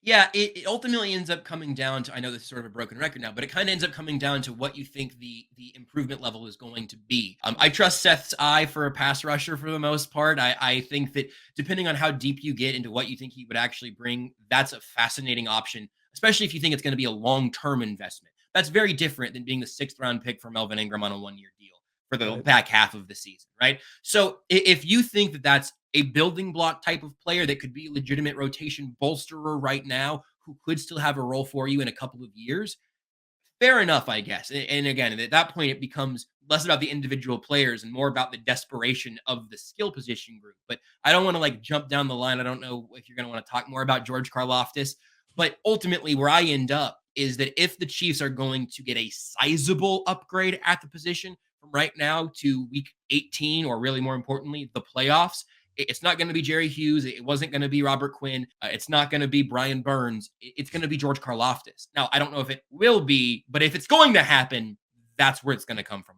Yeah, it ultimately ends up coming down to, I know this is sort of a broken record now, but it kind of ends up coming down to what you think the improvement level is going to be. I trust Seth's eye for a pass rusher for the most part. I think that depending on how deep you get into what you think he would actually bring, that's a fascinating option, especially if you think it's going to be a long-term investment. That's very different than being the sixth round pick for Melvin Ingram on a 1 year deal for the Right. back half of the season, right? So if you think that that's a building block type of player that could be a legitimate rotation bolsterer right now, who could still have a role for you in a couple of years, fair enough, I guess. And again, at that point, it becomes less about the individual players and more about the desperation of the skill position group. But I don't want to like jump down the line. I don't know if you're going to want to talk more about George Karloftis, but ultimately, where I end up is that if the Chiefs are going to get a sizable upgrade at the position from right now to week 18, or really more importantly, the playoffs, it's not going to be Jerry Hughes. It wasn't going to be Robert Quinn. It's not going to be Brian Burns. It's going to be George Karloftis. Now, I don't know if it will be, but if it's going to happen, that's where it's going to come from.